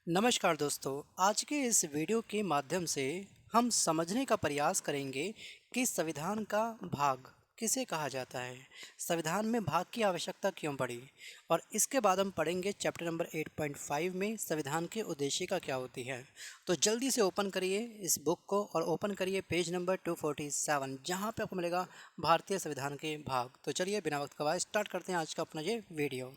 नमस्कार दोस्तों। आज के इस वीडियो के माध्यम से हम समझने का प्रयास करेंगे कि संविधान का भाग किसे कहा जाता है, संविधान में भाग की आवश्यकता क्यों पड़ी, और इसके बाद हम पढ़ेंगे चैप्टर नंबर 8.5 में संविधान के उद्देशिका क्या होती है। तो जल्दी से ओपन करिए इस बुक को और ओपन करिए पेज नंबर 247, जहाँ पे आपको मिलेगा भारतीय संविधान के भाग। तो चलिए बिना वक्त गवाए स्टार्ट करते हैं आज का अपना ये वीडियो।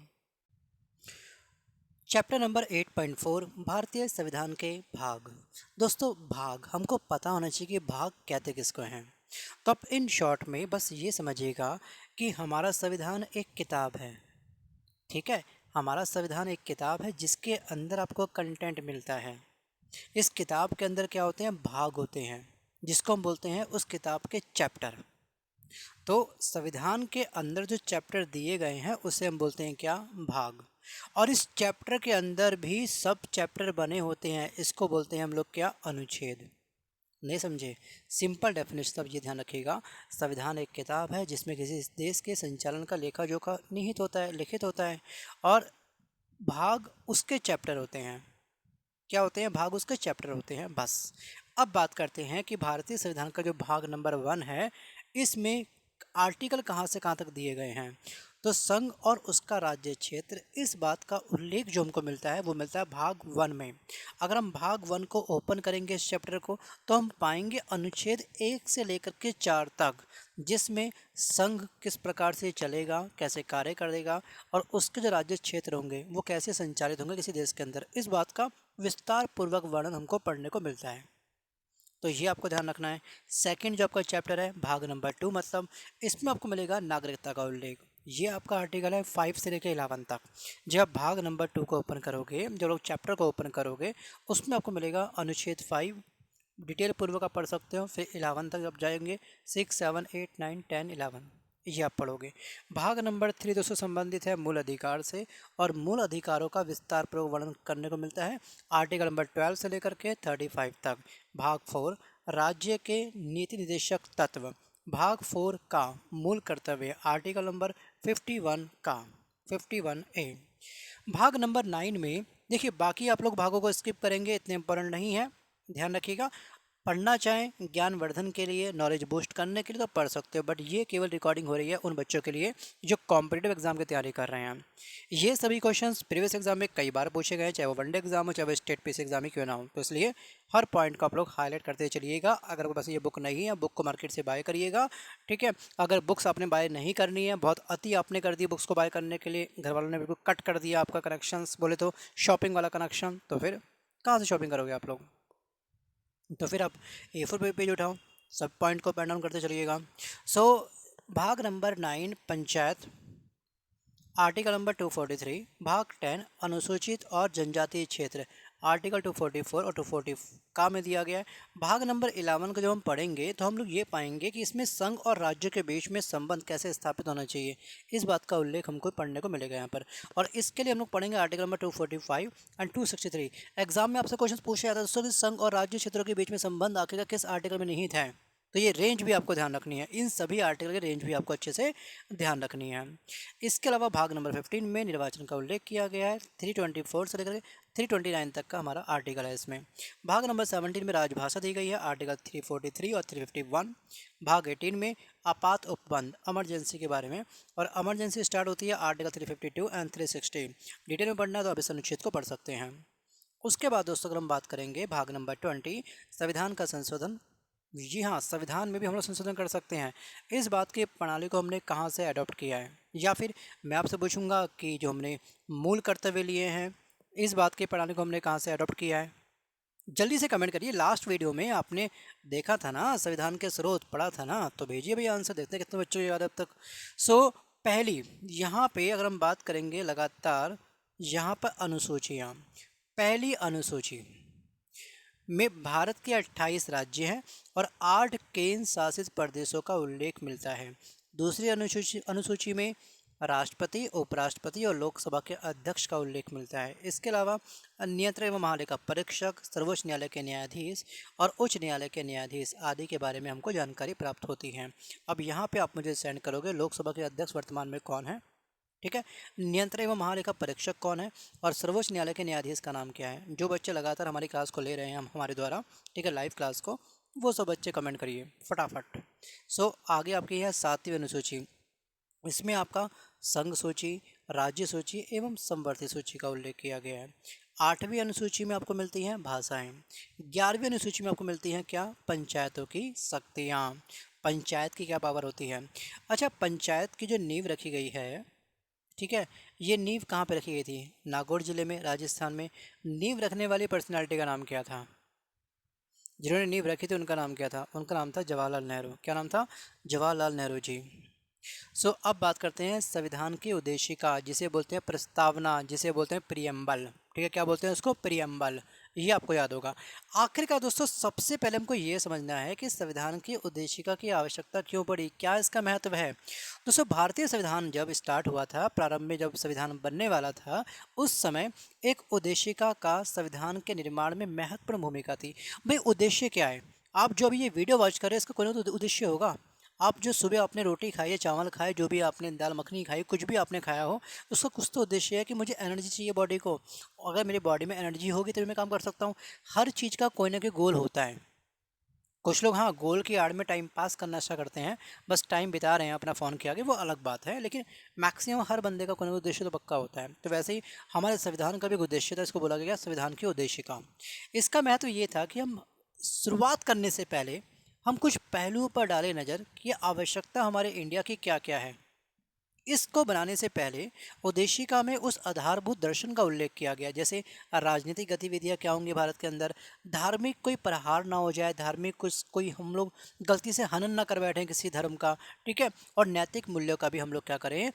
चैप्टर नंबर 8.4 भारतीय संविधान के भाग। दोस्तों, भाग हमको पता होना चाहिए कि भाग कहते किसको हैं। तो आप इन शॉर्ट में बस ये समझिएगा कि हमारा संविधान एक किताब है। ठीक है, हमारा संविधान एक किताब है जिसके अंदर आपको कंटेंट मिलता है। इस किताब के अंदर क्या होते हैं, भाग होते हैं, जिसको हम बोलते हैं उस किताब के चैप्टर। तो संविधान के अंदर जो चैप्टर दिए गए हैं उसे हम बोलते हैं क्या, भाग। और इस चैप्टर के अंदर भी सब चैप्टर बने होते हैं, इसको बोलते हैं हम लोग क्या, अनुच्छेद। नहीं समझे? सिंपल डेफिनेशन अब ये ध्यान रखिएगा, संविधान एक किताब है जिसमें किसी देश के संचालन का लेखा जोखा निहित होता है, लिखित होता है, और भाग उसके चैप्टर होते हैं। क्या होते हैं, भाग उसके चैप्टर होते हैं, बस। अब बात करते हैं कि भारतीय संविधान का जो भाग नंबर 1 है, इसमें आर्टिकल कहाँ से कहाँ तक दिए गए हैं। तो संघ और उसका राज्य क्षेत्र, इस बात का उल्लेख जो हमको मिलता है वो मिलता है भाग 1 में। अगर हम भाग 1 को ओपन करेंगे इस चैप्टर को, तो हम पाएंगे अनुच्छेद 1 से लेकर के 4 तक, जिसमें संघ किस प्रकार से चलेगा, कैसे कार्य करेगा, और उसके जो राज्य क्षेत्र होंगे वो कैसे संचालित होंगे किसी देश के अंदर, इस बात का विस्तार पूर्वक वर्णन हमको पढ़ने को मिलता है। तो ये आपको ध्यान रखना है। सेकंड जो आपका चैप्टर है भाग नंबर 2, मतलब इसमें आपको मिलेगा नागरिकता का उल्लेख। ये आपका आर्टिकल है 5 से लेकर 11 तक। जब आप भाग नंबर 2 को ओपन करोगे, जब लोग चैप्टर को ओपन करोगे, उसमें आपको मिलेगा अनुच्छेद 5, डिटेल पूर्वक आप पढ़ सकते हो। फिर 11 तक जब जाएंगे, 6, 7, 8, 9, 10, 11 ये आप पढ़ोगे। भाग नंबर 3 दोस्तों संबंधित है मूल अधिकार से, और मूल अधिकारों का विस्तार पूर्वक वर्णन करने को मिलता है आर्टिकल नंबर 12 से लेकर के 35 तक। भाग 4 राज्य के नीति निर्देशक तत्व, भाग 4 का मूल कर्तव्य, आर्टिकल नंबर 51 का 51A। भाग नंबर 9 में देखिए, बाकी आप लोग भागों को स्किप करेंगे, इतने इंपॉर्टेंट नहीं है, ध्यान रखिएगा। पढ़ना चाहें ज्ञानवर्धन के लिए, नॉलेज बूस्ट करने के लिए, तो पढ़ सकते हो, बट ये केवल रिकॉर्डिंग हो रही है उन बच्चों के लिए जो कॉम्पिटिटिव एग्जाम की तैयारी कर रहे हैं। ये सभी क्वेश्चंस प्रीवियस एग्जाम में कई बार पूछे गए, चाहे वो वनडे एग्जाम हो, चाहे वो स्टेट पीसी एग्जाम ही क्यों ना हो। तो इसलिए हर पॉइंट को आप लोग हाईलाइट करते चलिएगा। अगर आपके पास ये बुक नहीं है, बुक को मार्केट से बाय करिएगा। ठीक है, अगर बुक्स आपने बाय नहीं करनी है, बहुत अति आपने कर दी बुक्स को बाय करने के लिए, घर वालों ने बिल्कुल कट कर दिया आपका कनेक्शंस, बोले तो शॉपिंग वाला कनेक्शन, तो फिर कहाँ से शॉपिंग करोगे आप लोग। तो फिर आप A4 पेज उठाओ, सब पॉइंट को पेन डाउन करते चलिएगा। सो भाग नंबर 9 पंचायत, आर्टिकल नंबर 243। भाग 10 अनुसूचित और जनजातीय क्षेत्र, आर्टिकल 244 और 240 का में दिया गया है। भाग नंबर 11 को जब हम पढ़ेंगे तो हम लोग ये पाएंगे कि इसमें संघ और राज्य के बीच में संबंध कैसे स्थापित होना चाहिए, इस बात का उल्लेख हमको पढ़ने को मिलेगा यहाँ पर। और इसके लिए हम लोग पढ़ेंगे आर्टिकल नंबर 245 एंड 263। एग्जाम में आपसे क्वेश्चन पूछा जाता है दोस्तों कि संघ और राज्य क्षेत्रों के बीच में संबंध आखिर किस आर्टिकल में निहित है। तो ये रेंज भी आपको ध्यान रखनी है, इन सभी आर्टिकल की रेंज भी आपको अच्छे से ध्यान रखनी है। इसके अलावा भाग नंबर 15 में निर्वाचन का उल्लेख किया गया है, 324 से लेकर 329 तक का हमारा आर्टिकल है इसमें। भाग नंबर 17 में राजभाषा दी गई है, आर्टिकल 343 और 351। भाग 18 में आपात उपबंध, इमरजेंसी के बारे में, और इमरजेंसी स्टार्ट होती है आर्टिकल 352 एंड 360। डिटेल में पढ़ना है तो आप इस अनुच्छेद को पढ़ सकते हैं। उसके बाद दोस्तों अगर हम बात करेंगे भाग नंबर 20 संविधान का संशोधन। जी हाँ, संविधान में भी हम लोग संशोधन कर सकते हैं। इस बात की प्रणाली को हमने कहाँ से अडॉप्ट किया है, या फिर मैं आपसे पूछूंगा कि जो हमने मूल कर्तव्य लिए हैं, इस बात की प्रणाली को हमने कहाँ से अडॉप्ट किया है। जल्दी से कमेंट करिए। लास्ट वीडियो में आपने देखा था ना, संविधान के स्रोत पढ़ा था ना, तो भेजिए भैया आंसर, देखते हैं कितने बच्चों को याद है अब तक। सो पहली यहाँ पे अगर हम बात करेंगे लगातार, यहाँ पर अनुसूचियाँ। पहली अनुसूची में भारत के 28 राज्य हैं और 8 केंद्र शासित प्रदेशों का उल्लेख मिलता है। दूसरी अनुसूची में राष्ट्रपति, उपराष्ट्रपति और लोकसभा के अध्यक्ष का उल्लेख मिलता है। इसके अलावा नियंत्रक एवं महालेखा परीक्षक, सर्वोच्च न्यायालय के न्यायाधीश और उच्च न्यायालय के न्यायाधीश आदि के बारे में हमको जानकारी प्राप्त होती है। अब यहाँ पे आप मुझे सेंड करोगे लोकसभा के अध्यक्ष वर्तमान में कौन है। ठीक है। नियंत्रक एवं महालेखा परीक्षक कौन है और सर्वोच्च न्यायालय के न्यायाधीश का नाम क्या है? जो बच्चे लगातार हमारी क्लास को ले रहे हैं हम हमारे द्वारा, ठीक है, लाइव क्लास को, वो सब बच्चे कमेंट करिए फटाफट। आगे आपकी है 7वीं अनुसूची। इसमें आपका संघ सूची, राज्य सूची एवं समवर्ती सूची का उल्लेख किया गया है। 8वीं अनुसूची में आपको मिलती हैं भाषाएं। 11वीं अनुसूची में आपको मिलती हैं क्या? पंचायतों की शक्तियाँ। पंचायत की क्या पावर होती है? अच्छा, पंचायत की जो नींव रखी गई है, ठीक है, ये नींव कहाँ पे रखी गई थी? नागौर जिले में, राजस्थान में। नींव रखने वाली पर्सनालिटी का नाम क्या था? जिन्होंने नींव रखी थी उनका नाम क्या था? उनका नाम था जवाहरलाल नेहरू। क्या नाम था? जवाहरलाल नेहरू जी। अब बात करते हैं संविधान की उद्देशिका, जिसे बोलते हैं प्रस्तावना, जिसे बोलते हैं प्रियम्बल। ठीक है, क्या बोलते हैं उसको? प्रियम्बल। ये आपको याद होगा। आखिरकार दोस्तों, सबसे पहले हमको ये समझना है कि संविधान की उद्देशिका की आवश्यकता क्यों पड़ी, क्या इसका महत्व है। दोस्तों, भारतीय संविधान जब स्टार्ट हुआ था, प्रारंभ में जब संविधान बनने वाला था, उस समय एक उद्देशिका का संविधान के निर्माण में महत्वपूर्ण भूमिका थी। भाई, उद्देश्य क्या है? आप जो अभी ये वीडियो वॉच कर रहे हैं, इसका कोई ना कोई उद्देश्य होगा। आप जो सुबह आपने रोटी खाई है, चावल खाए, जो भी आपने दाल मखनी खाई, कुछ भी आपने खाया हो, उसका कुछ तो उद्देश्य है कि मुझे एनर्जी चाहिए बॉडी को। अगर मेरी बॉडी में एनर्जी होगी तभी मैं काम कर सकता हूँ। हर चीज़ का कोई ना कोई गोल होता है। कुछ लोग हाँ गोल की आड़ में टाइम पास करना अच्छा करते हैं, बस टाइम बिता रहे हैं अपना फ़ोन के आगे, वो अलग बात है, लेकिन मैक्सिमम हर बंदे का कोई ना कोई उद्देश्य तो पक्का होता है। तो वैसे ही हमारे संविधान का भी एक उद्देश्य था, इसको बोला गया संविधान की उद्देशिका। इसका महत्व ये था कि हम शुरुआत करने से पहले हम कुछ पहलुओं पर डालें नज़र कि आवश्यकता हमारे इंडिया की क्या क्या है। इसको बनाने से पहले उद्देशिका में उस आधारभूत दर्शन का उल्लेख किया गया, जैसे राजनीतिक गतिविधियां क्या होंगी भारत के अंदर, धार्मिक कोई प्रहार ना हो जाए, धार्मिक कुछ कोई हम लोग गलती से हनन ना कर बैठें किसी धर्म का, ठीक है, और नैतिक मूल्यों का भी हम लोग क्या करें,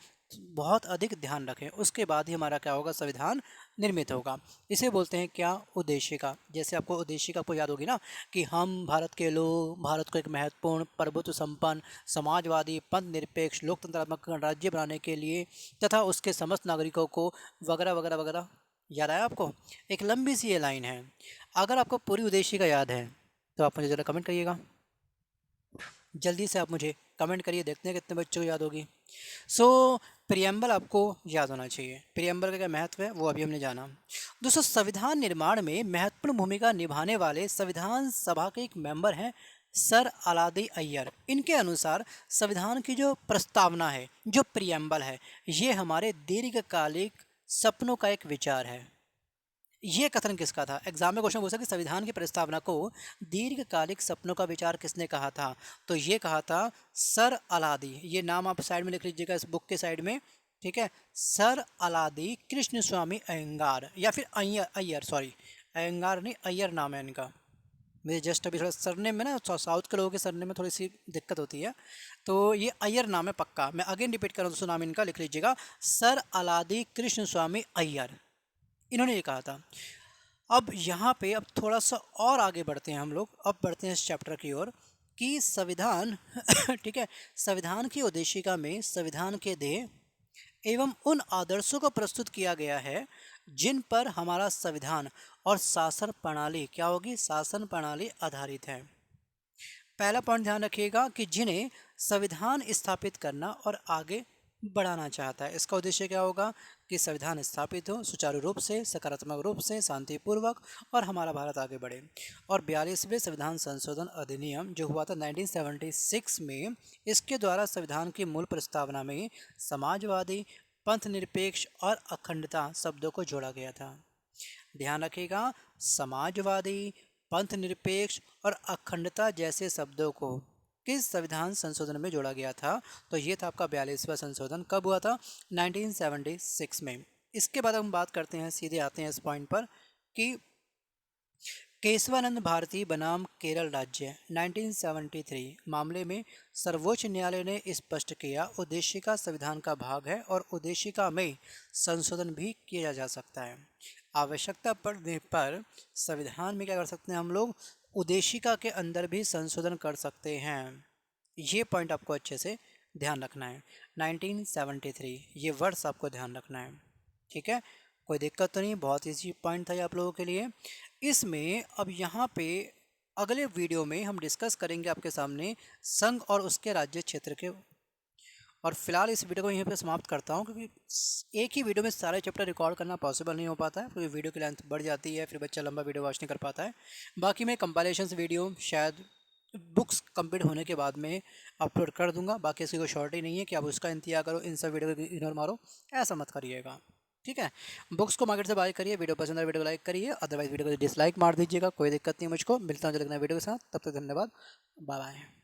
बहुत अधिक ध्यान रखें। उसके बाद ही हमारा क्या होगा, संविधान निर्मित होगा। इसे बोलते हैं क्या? उद्देशिका। जैसे आपको उद्देशिका आपको याद होगी ना कि हम भारत के लोग भारत को एक महत्वपूर्ण प्रभुत्व संपन्न समाजवादी पंथ निरपेक्ष लोकतंत्रात्मक राज्य बनाने के लिए तथा उसके समस्त नागरिकों को वगैरह वगैरह वगैरह। याद आया आपको? एक लंबी सी ये लाइन है। अगर आपको पूरी उद्देशिका याद है तो आप मुझे ज़रा कमेंट करिएगा। जल्दी से आप मुझे कमेंट करिए, देखते हैं कितने बच्चों को याद होगी। सो प्रियम्बल आपको याद होना चाहिए। प्रियम्बल का क्या महत्व है वो अभी हमने जाना। दोस्तों, संविधान निर्माण में महत्वपूर्ण भूमिका निभाने वाले संविधान सभा के एक मेंबर हैं सर अलादी अय्यर। इनके अनुसार संविधान की जो प्रस्तावना है, जो प्रियम्बल है, ये हमारे दीर्घकालिक सपनों का एक विचार है। ये कथन किसका था? एग्जाम में क्वेश्चन पूछा कि संविधान की प्रस्तावना को दीर्घकालिक सपनों का विचार किसने कहा था? तो ये कहा था सर अलादी। ये नाम आप साइड में लिख लीजिएगा इस बुक के साइड में, ठीक है। सर अलादी कृष्ण स्वामी अयंगार, या फिर अय्यर, अय्यर सॉरी, अयंगार नहीं, अय्यर नाम है इनका। मेरे जस्ट अभी थोड़ा सरनेम में ना, साउथ के लोगों के सरनेम में थोड़ी सी दिक्कत होती है, तो ये अय्यर नाम है पक्का। मैं अगेन रिपीट कर रहा हूँ, दोस्तों नाम इनका लिख लीजिएगा, सर अलादी कृष्ण स्वामी अय्यर। इन्होंने ये कहा था। अब यहाँ पे अब थोड़ा सा और आगे बढ़ते हैं हम लोग, अब बढ़ते हैं इस चैप्टर की ओर कि संविधान ठीक है, संविधान की उद्देशिका में संविधान के ध्येय एवं उन आदर्शों को प्रस्तुत किया गया है जिन पर हमारा संविधान और शासन प्रणाली क्या होगी, शासन प्रणाली आधारित है। पहला पॉइंट ध्यान रखिएगा कि जिन्हें संविधान स्थापित करना और आगे बढ़ाना चाहता है। इसका उद्देश्य क्या होगा कि संविधान स्थापित हो सुचारू रूप से, सकारात्मक रूप से, शांतिपूर्वक, और हमारा भारत आगे बढ़े। और 42वें संविधान संशोधन अधिनियम जो हुआ था 1976 में, इसके द्वारा संविधान की मूल प्रस्तावना में समाजवादी, पंथ निरपेक्ष और अखंडता शब्दों को जोड़ा गया था। ध्यान रखिएगा, समाजवादी, पंथ निरपेक्ष और अखंडता जैसे शब्दों को किस संविधान संशोधन में जोड़ा गया था? तो ये था आपका 42वां संशोधन। कब हुआ था? 1976 में। इसके बाद हम बात करते हैं, सीधे आते हैं इस पॉइंट पर कि केशवानंद भारती बनाम केरल राज्य 1973 मामले में सर्वोच्च न्यायालय ने स्पष्ट किया उद्देशिका संविधान का भाग है और उद्देशिका में संशोधन भी किया जा सकता है। आवश्यकता पड़ने पर संविधान में क्या कर सकते हैं हम लोग? उद्देशिका के अंदर भी संशोधन कर सकते हैं। ये पॉइंट आपको अच्छे से ध्यान रखना है। 1973 ये वर्ष आपको ध्यान रखना है, ठीक है। कोई दिक्कत तो नहीं, बहुत ईजी पॉइंट था ये आप लोगों के लिए। इसमें अब यहाँ पे अगले वीडियो में हम डिस्कस करेंगे आपके सामने संघ और उसके राज्य क्षेत्र के और फिलहाल इस वीडियो को यहीं पे समाप्त करता हूँ, क्योंकि एक ही वीडियो में सारे चैप्टर रिकॉर्ड करना पॉसिबल नहीं हो पाता है, क्योंकि वीडियो की लेंथ बढ़ जाती है, फिर बच्चा लंबा वीडियो वॉच नहीं कर पाता है। बाकी मैं कंपाइलेशंस वीडियो शायद बुक्स कंप्लीट होने के बाद में अपलोड कर दूंगा। बाकी इसकी कोई शॉर्ट ही नहीं है कि आप उसका इंतजार करो, इन सब वीडियो को इग्नोर मारो, ऐसा मत करिएगा। ठीक है, बुक्स को मार्केट से बाय करिए, वीडियो पसंद है वीडियो को लाइक करिए, अदरवाइज वीडियो को डिसलाइक मार दीजिएगा, कोई दिक्कत नहीं मुझको। मिलता हूँ जल्द नए वीडियो के साथ, तब तक धन्यवाद, बाय बाय।